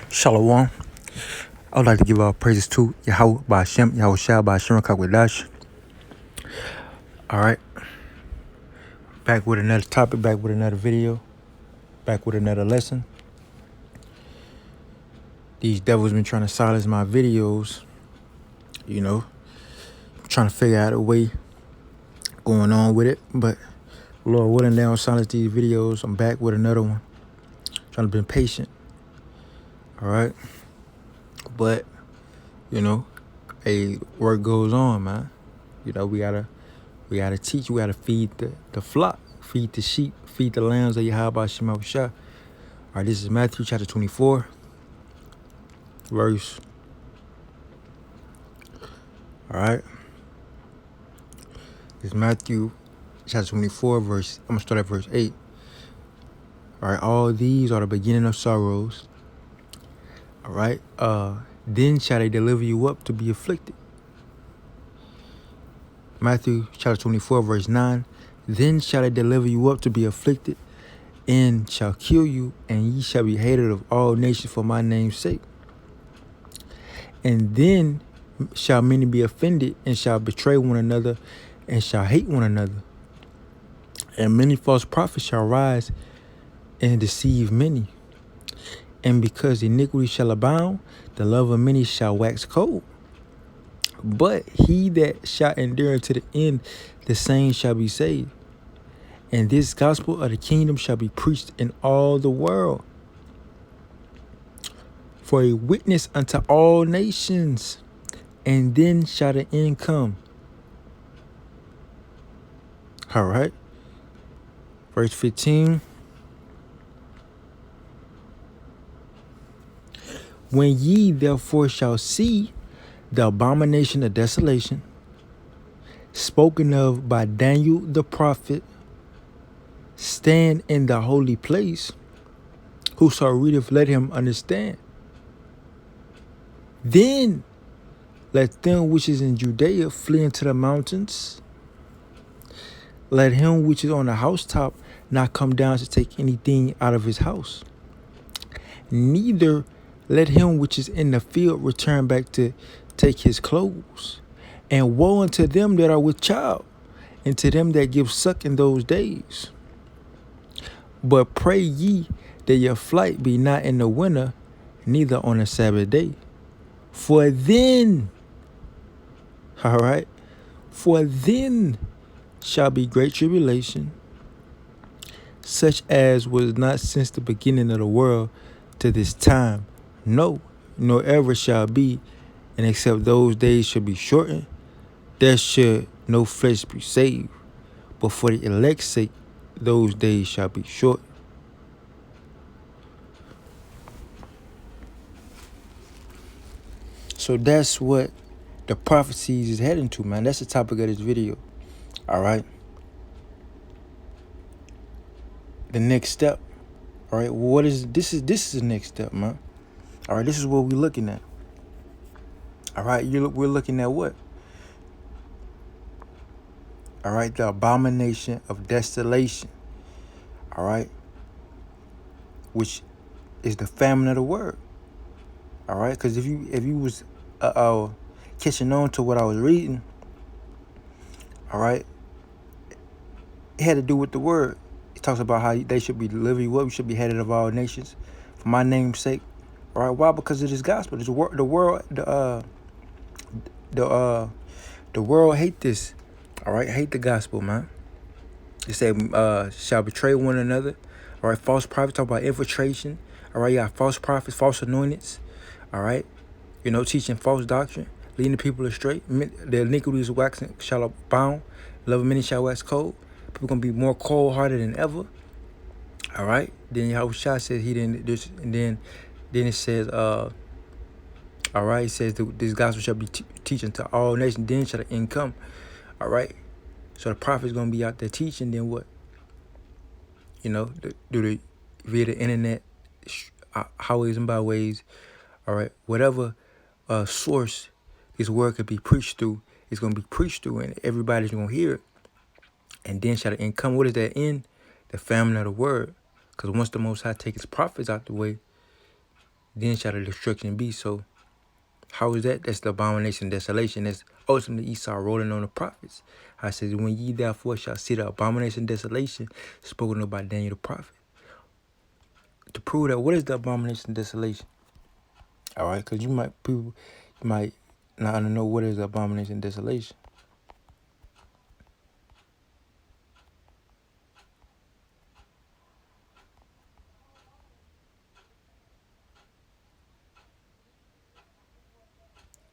Shalom. I would like to give our praises to Yahweh by Hashem, Yahweh Shah by Hashem Kakwadash. All right. Back with another topic, back with another video, back with another lesson. These devils been trying to silence my videos, trying to figure out a way going on with it. But Lord willing, they don't silence these videos. I'm back with another one. Trying to be patient. All right. But, work goes on, man. We gotta teach, we gotta feed the flock, feed the sheep, feed the lambs of Yahweh Shema Shah. All right, this is Matthew chapter 24, verse. All right. This is Matthew chapter 24, verse. I'm gonna start at verse 8. All right, all these are the beginning of sorrows. All right. Then shall they deliver you up to be afflicted. Matthew chapter 24, verse 9. Then shall they deliver you up to be afflicted, and shall kill you, and ye shall be hated of all nations for my name's sake. And then shall many be offended, and shall betray one another, and shall hate one another. And many false prophets shall rise and deceive many. And because iniquity shall abound, the love of many shall wax cold. But he that shall endure unto the end, the same shall be saved. And this gospel of the kingdom shall be preached in all the world, for a witness unto all nations, and then shall the end come. All right. Verse 15. When ye therefore shall see the abomination of desolation, spoken of by Daniel the prophet, stand in the holy place, whoso readeth, let him understand. Then let them which is in Judea flee into the mountains. Let him which is on the housetop not come down to take anything out of his house. Neither let him which is in the field return back to take his clothes. And woe unto them that are with child, and to them that give suck in those days. But pray ye that your flight be not in the winter, neither on a Sabbath day. For then, all right, for then shall be great tribulation, such as was not since the beginning of the world to this time, no, nor ever shall be, and except those days shall be shortened, there should no flesh be saved. But for the elect's sake, those days shall be short. So that's what the prophecies is heading to, man. That's the topic of this video. All right. The next step. All right. What is this? This is the next step, man. All right. This is what we're looking at. All right. We're looking at what? All right. The abomination of desolation. All right. Which is the famine of the word. All right. Because if you was catching on to what I was reading, all right, it had to do with the word. It talks about how they should be delivered you up. You should be headed of all nations for my name's sake. All right. Why? Because of this gospel. The world hate this. All right. Hate the gospel, man. They say shall betray one another. All right. False prophets, talk about infiltration. All right. You got false prophets, false anointeds. All right. Teaching false doctrine, leading the people astray. The iniquities of waxing shall abound. Love of many shall wax cold. People going to be more cold-hearted than ever. All right. Then Yahweh Shah says he didn't do this. And then it says, all right, it says this gospel shall be teaching to all nations. Then shall the end come. All right. So the prophet's going to be out there teaching. Then what? Via the internet, highways and byways. All right. Whatever source this word could be preached through, it's going to be preached through, and everybody's going to hear it. And then shall the end come. What is that end? The famine of the word. Because once the Most High take his prophets out the way, then shall the destruction be. So how is that? That's the abomination, desolation. That's ultimately Esau rolling on the prophets. I says, when ye therefore shall see the abomination, desolation, spoken of by Daniel the prophet. To prove that, what is the abomination, desolation? All right, because you might not know what is the abomination, desolation.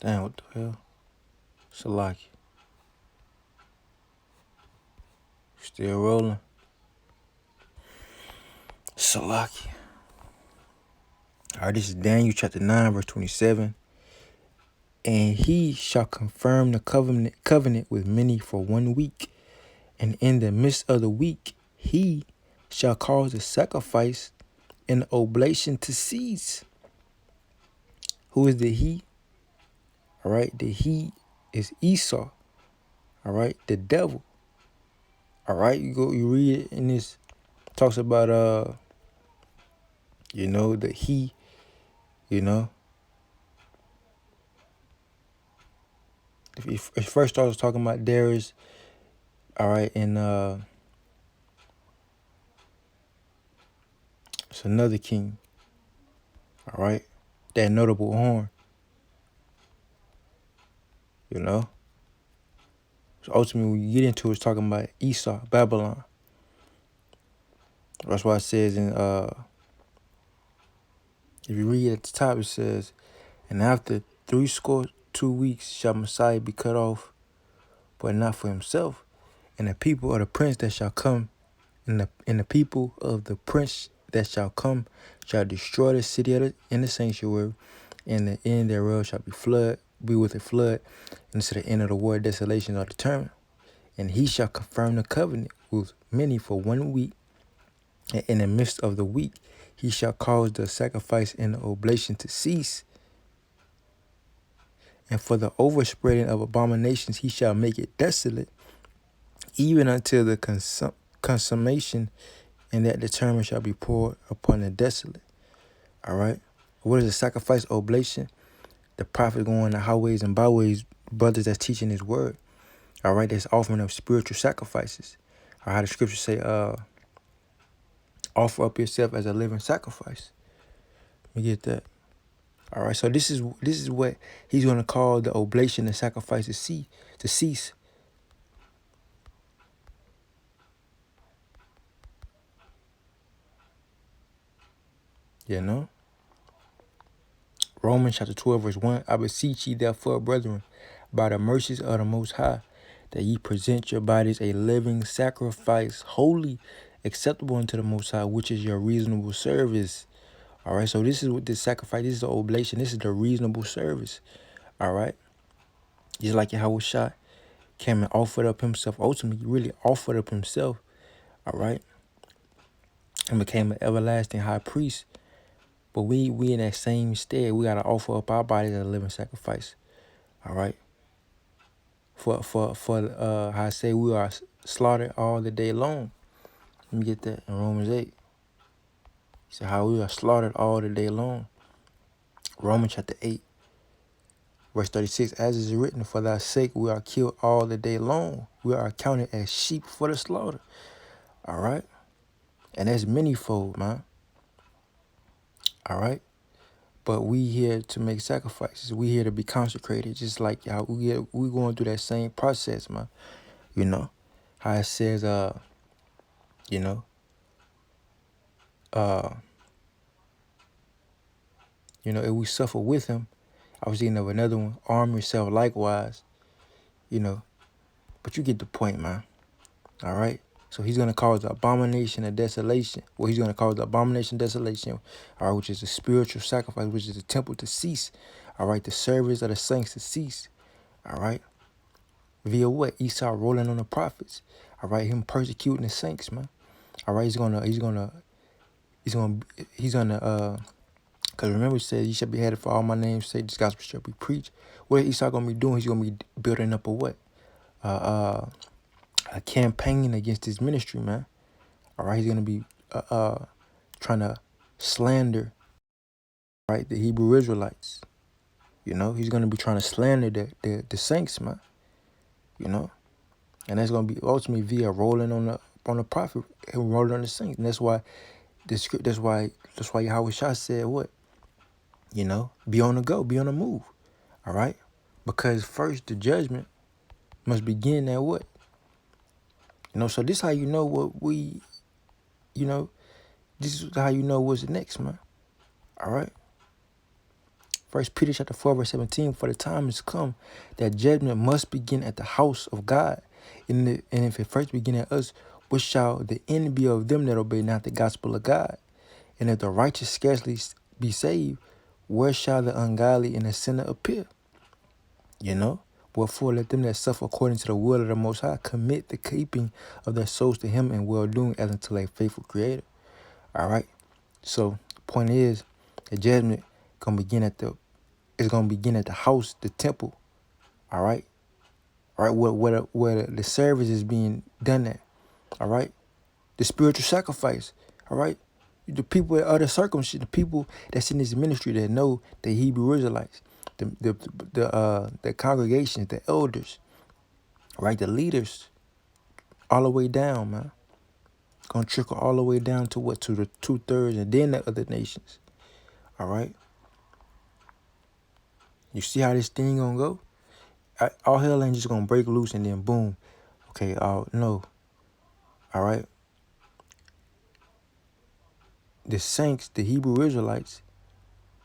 Damn, what the hell? Salaki. Still rolling. Salaki. All right, this is Daniel chapter 9, verse 27. And he shall confirm the covenant with many for 1 week. And in the midst of the week, he shall cause the sacrifice and the oblation to cease. Who is the he? All right, the he is Esau. All right, the devil. All right, you read it in this, talks about the he, it first starts talking about there is, all right, and it's another king, all right, that notable horn, So ultimately, when you get into it, it's talking about Esau, Babylon. That's why it says if you read at the top, it says, and after 62 weeks shall Messiah be cut off, but not for himself, and the people of the prince that shall come, and the people of the prince that shall come shall destroy the city in the sanctuary, and the end thereof shall be with a flood, and to the end of the war desolations are determined. And he shall confirm the covenant with many for 1 week, and in the midst of the week he shall cause the sacrifice and the oblation to cease. And for the overspreading of abominations he shall make it desolate, even until the consummation, and that determined shall be poured upon the desolate. All right. What is a sacrifice, oblation? The prophet going the highways and byways, brothers that's teaching his word. All right. That's offering of spiritual sacrifices. Or how the scriptures say, offer up yourself as a living sacrifice. We get that. All right. So this is what he's going to call the oblation and sacrifice to cease. Romans chapter 12, verse 1. I beseech ye therefore, brethren, by the mercies of the Most High, that ye present your bodies a living sacrifice, holy, acceptable unto the Most High, which is your reasonable service. All right, so this is what this sacrifice, this is the oblation, this is the reasonable service. All right, just like Yahweh Shai came and offered up himself, ultimately really offered up himself, all right, and became an everlasting high priest. But we in that same stead, we got to offer up our bodies as a living sacrifice, all right. For how I say we are slaughtered all the day long. Let me get that in Romans 8. He said how we are slaughtered all the day long. Romans chapter 8, verse 36. As is written, for thy sake we are killed all the day long. We are accounted as sheep for the slaughter. All right? And that's manyfold, man. All right? But we here to make sacrifices. We here to be consecrated. Just like y'all, we going through that same process, man. How it says, if we suffer with him, I was thinking of another one, arm yourself likewise, but you get the point, man. All right. So he's going to cause the abomination of desolation. Well, he's going to cause the abomination of desolation, all right, which is a spiritual sacrifice, which is the temple to cease. All right. The service of the saints to cease. All right. Via what? Esau rolling on the prophets. All right. Him persecuting the saints, man. All right. He's gonna, because remember it says, ye shall be headed for all my name's sake, this gospel shall be preached. What is Esau going to be doing? He's going to be building up a what? A campaign against his ministry, man. All right, he's going to be trying to slander right? The Hebrew Israelites. He's gonna be trying to slander the saints, man. You know, and that's gonna be ultimately via rolling on the prophet and rolling on the saints. And that's why the script. That's why Yahweh Shah said what? Be on the go, be on the move. All right, because first the judgment must begin at what? So this how you know what we. You know, this is how you know what's next, man. All right. First Peter chapter 4, verse 17, for the time has come that judgment must begin at the house of God. And if it first begin at us, what shall the end be of them that obey not the gospel of God? And if the righteous scarcely be saved, where shall the ungodly and the sinner appear? Wherefore let them that suffer according to the will of the Most High commit the keeping of their souls to Him in well-doing as unto a faithful Creator. All right. So the point is, the judgment is gonna begin at the house, the temple. All right. All right. Where the service is being done at. All right. The spiritual sacrifice. All right. The people that are the circumcision, the people that's in this ministry that know the Hebrew Israelites, the congregations, the elders, right, the leaders, all the way down, man. Gonna trickle all the way down to what? To the 2/3 and then the other nations. All right. You see how this thing gonna go? All hell ain't just gonna break loose and then boom. Okay, no. All right. The saints, the Hebrew Israelites,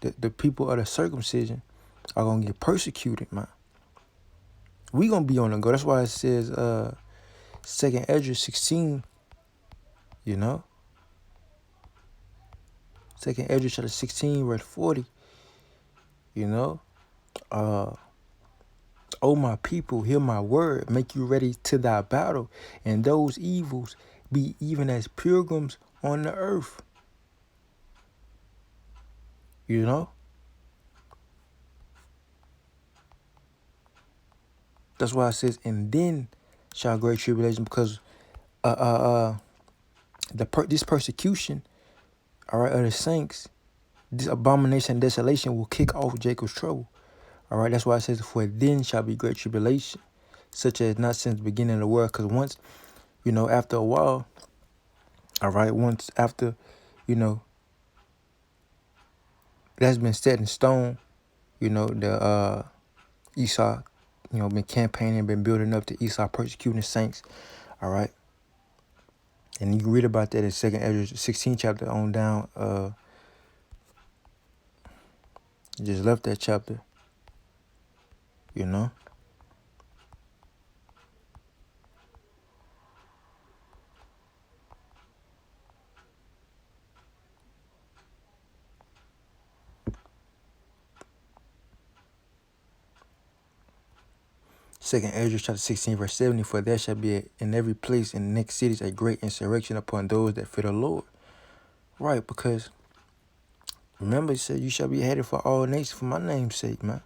the people of the circumcision are gonna get persecuted, man. We gonna be on the go. That's why it says 2nd Ezra 16, 2nd Ezra chapter 16, verse 40, O my people, hear my word, make you ready to thy battle, and those evils be even as pilgrims on the earth. That's why it says, and then shall great tribulation, because this persecution, all right, of the saints, this abomination and desolation will kick off Jacob's trouble. All right, that's why it says, for then shall be great tribulation, such as not since the beginning of the world. Because once, after a while, all right, once after, that's been set in stone, the Esau, been campaigning, been building up to Esau persecuting the saints, all right. And you can read about that in 2nd Ezra 16 chapter on down. Just left that chapter, 2nd Ezra chapter 16, verse 70, for there shall be in every place in the next cities a great insurrection upon those that fear the Lord. Right, because remember it said you shall be hated for all nations for my name's sake, man.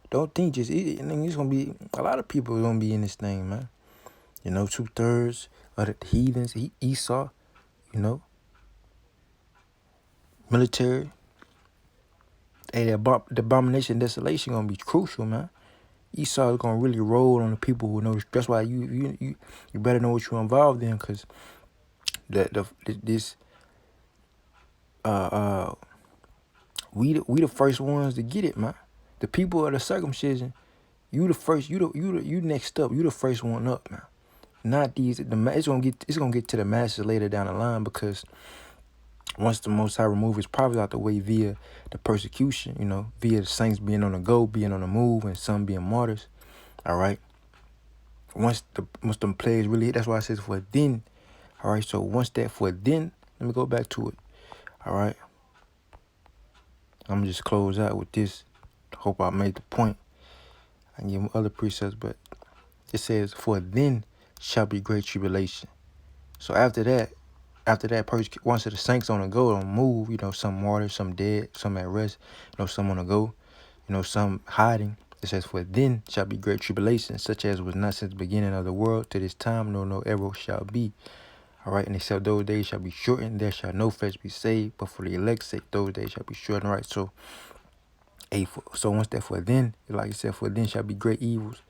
Don't think it's gonna be a lot of people gonna be in this thing, man. 2/3 of the heathens, Esau, military. Hey, the abomination and desolation gonna be crucial, man. Esau is gonna really roll on the people who know. That's why you better know what you're involved in, because we the first ones to get it, man. The people of the circumcision, you the first, you next up, you the first one up, man. Not these. It's gonna get to the masses later down the line, because once the Most High remove his prophets out the way via the persecution, via the saints being on the go, being on the move, and some being martyrs. All right. Once them plagues really hit, that's why I says for then. All right. So once that for then, let me go back to it. All right. I'm gonna just close out with this. Hope I made the point. I can give them other precepts, but it says, for then shall be great tribulation. So after that, once the saints on the go, on move, some martyrs, some dead, some at rest, some on the go, some hiding. It says, for then shall be great tribulation, such as was not since the beginning of the world to this time, no ever shall be. All right, and except those days shall be shortened, there shall no flesh be saved, but for the elect's sake, those days shall be shortened. Right, so so once that for then, like you said, for then shall be great evils.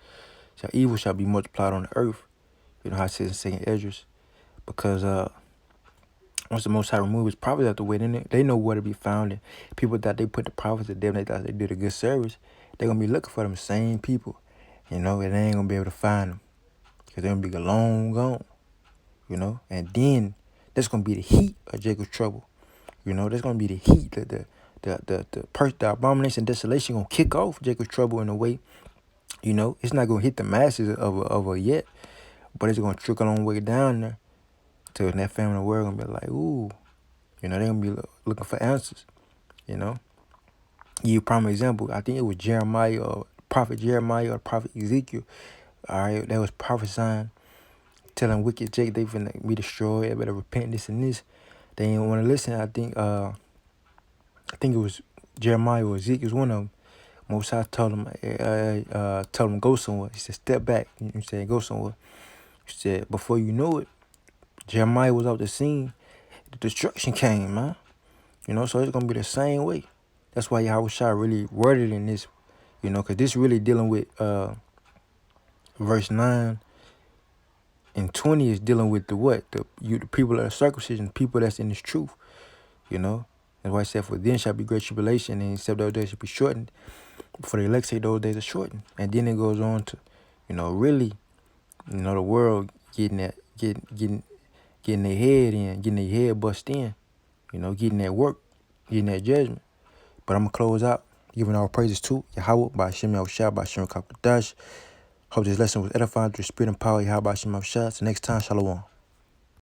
Evil shall be multiplied on the earth. You know how it says in Second Esdras, because once the Most High removes his prophets out the way, then they know where to be found. And people that they put the prophets to them, they thought they did a good service. They're gonna be looking for them same people, and they ain't gonna be able to find them because they're gonna be long gone. And then that's gonna be the heat of Jacob's trouble. That's gonna be the heat, the abomination, desolation gonna kick off Jacob's trouble in a way. It's not gonna hit the masses of a yet, but it's gonna trickle on way down there to that family of the world gonna be like, ooh, they're gonna be looking for answers. Give you a prime example. I think it was Jeremiah or prophet Jeremiah or prophet Ezekiel. All right, that was prophesying, telling wicked Jake they finna be destroyed. They better repent, this and this. They didn't want to listen. I think it was Jeremiah or Ezekiel. It was one of them. Most High told him go somewhere. He said step back. He said go somewhere. He said before you know it, Jeremiah was off the scene. The destruction came, man. So it's gonna be the same way. That's why Yahushua really worded in this, because this really dealing with verse 9 and 20 is dealing with the what? The people that are circumcision, the people that's in this truth, That's why I said, for then shall be great tribulation, and except those days shall be shortened. For the elect say those days are shortened. And then it goes on to, really, the world getting their head in, getting their head bust in, getting that work, getting that judgment. But I'm going to close out, giving all praises to Yahweh, by Hashem Yahushua, by Hashem Kakadash. Hope this lesson was edifying through spirit and power, Yahweh, by Hashem Yahushua. So next time, Shalom.